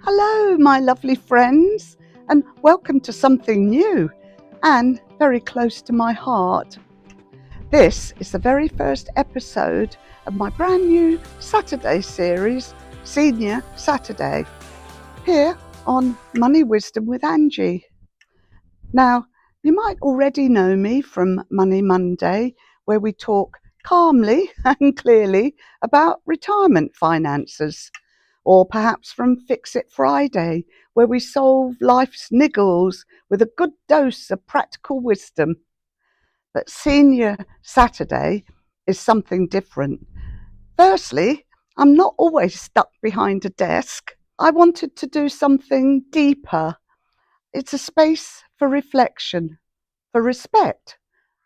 Hello, my lovely friends, and welcome to something new and very close to my heart. This is the very first episode of my brand new Saturday series, Senior Saturday, here on Money Wisdom with Angie. Now, you might already know me from Money Monday, where we talk calmly and clearly about retirement finances. Or perhaps from Fix It Friday, where we solve life's niggles with a good dose of practical wisdom. But Senior Saturday is something different. Firstly, I'm not always stuck behind a desk. I wanted to do something deeper. It's a space for reflection, for respect,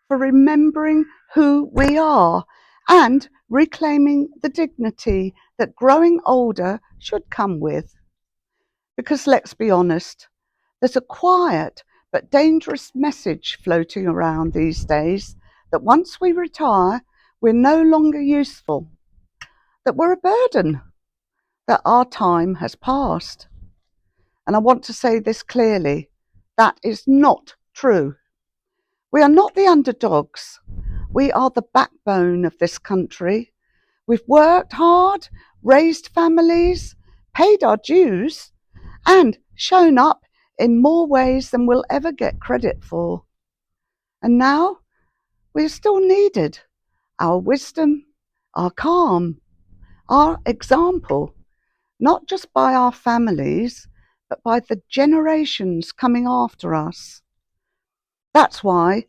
for remembering who we are and reclaiming the dignity that growing older should come with. Because let's be honest, there's a quiet but dangerous message floating around these days that once we retire, we're no longer useful, that we're a burden, that our time has passed. And I want to say this clearly, that is not true. We are not the underdogs. We are the backbone of this country. We've worked hard, raised families, paid our dues, and shown up in more ways than we'll ever get credit for. And now we are still needed. Our wisdom, our calm, our example, not just by our families, but by the generations coming after us. That's why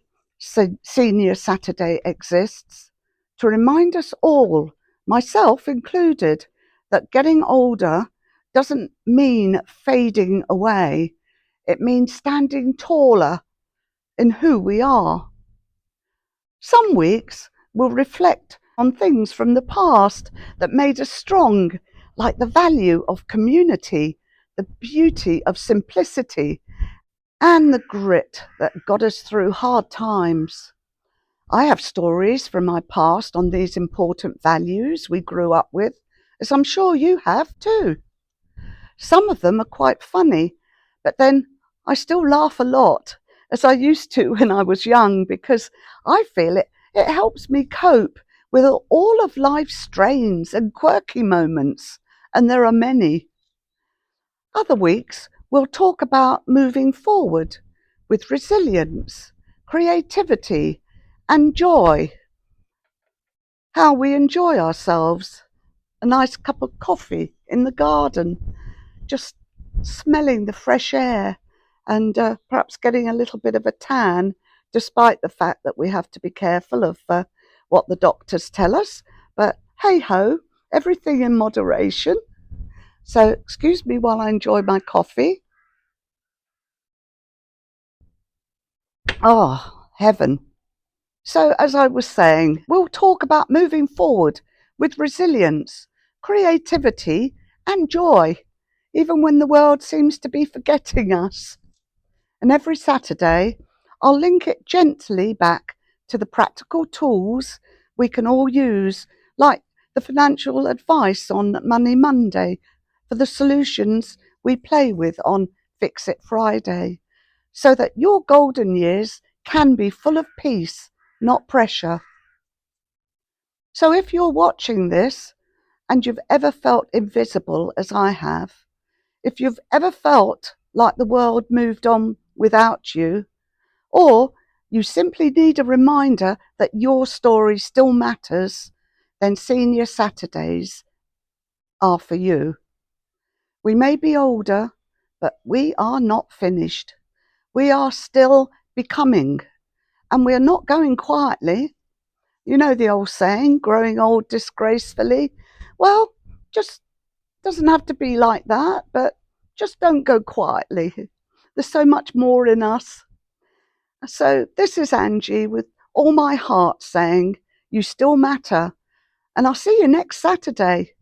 Senior Saturday exists, to remind us all, myself included, that getting older doesn't mean fading away. It means standing taller in who we are. Some weeks will reflect on things from the past that made us strong, like the value of community, the beauty of simplicity, and the grit that got us through hard times. I have stories from my past on these important values we grew up with, as I'm sure you have too. Some of them are quite funny, but then I still laugh a lot, as I used to when I was young, because I feel it helps me cope with all of life's strains and quirky moments, and there are many. Other weeks, we'll talk about moving forward with resilience, creativity, and joy. How we enjoy ourselves, a nice cup of coffee in the garden, just smelling the fresh air and perhaps getting a little bit of a tan, despite the fact that we have to be careful of what the doctors tell us. But hey ho, everything in moderation. So excuse me while I enjoy my coffee. Oh, heaven. So as I was saying, we'll talk about moving forward with resilience, creativity and joy, even when the world seems to be forgetting us. And every Saturday, I'll link it gently back to the practical tools we can all use, like the financial advice on Money Monday, for the solutions we play with on Fix It Friday, so that your golden years can be full of peace, not pressure. So if you're watching this and you've ever felt invisible as I have, if you've ever felt like the world moved on without you, or you simply need a reminder that your story still matters, then Senior Saturdays are for you. We may be older, but we are not finished. We are still becoming, and we're not going quietly. You know the old saying, growing old disgracefully? Well, just doesn't have to be like that, but just don't go quietly. There's so much more in us. So this is Angie with all my heart saying, you still matter. And I'll see you next Saturday.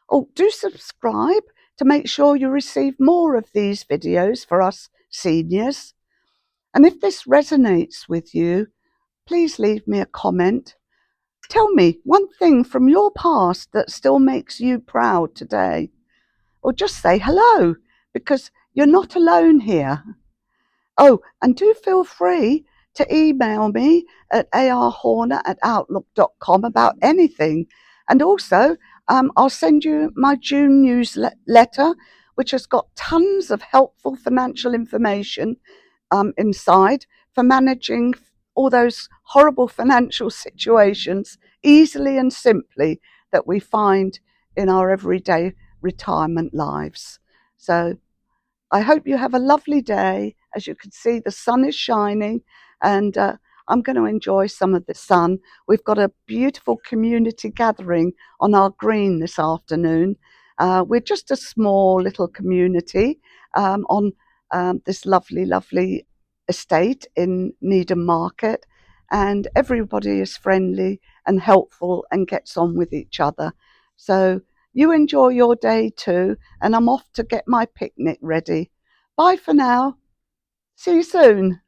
Oh, do subscribe to make sure you receive more of these videos for us seniors. And if this resonates with you, please leave me a comment. Tell me one thing from your past that still makes you proud today. Or just say hello, because you're not alone here. Oh, and do feel free to email me at arhorner@outlook.com about anything. And also, I'll send you my June newsletter, which has got tons of helpful financial information inside for managing all those horrible financial situations easily and simply that we find in our everyday retirement lives. So I hope you have a lovely day. As you can see, the sun is shining, and I'm going to enjoy some of the sun. We've got a beautiful community gathering on our green this afternoon. We're just a small little community on this lovely, lovely estate in Needham Market, and everybody is friendly and helpful and gets on with each other. So you enjoy your day too, and I'm off to get my picnic ready. Bye for now. See you soon.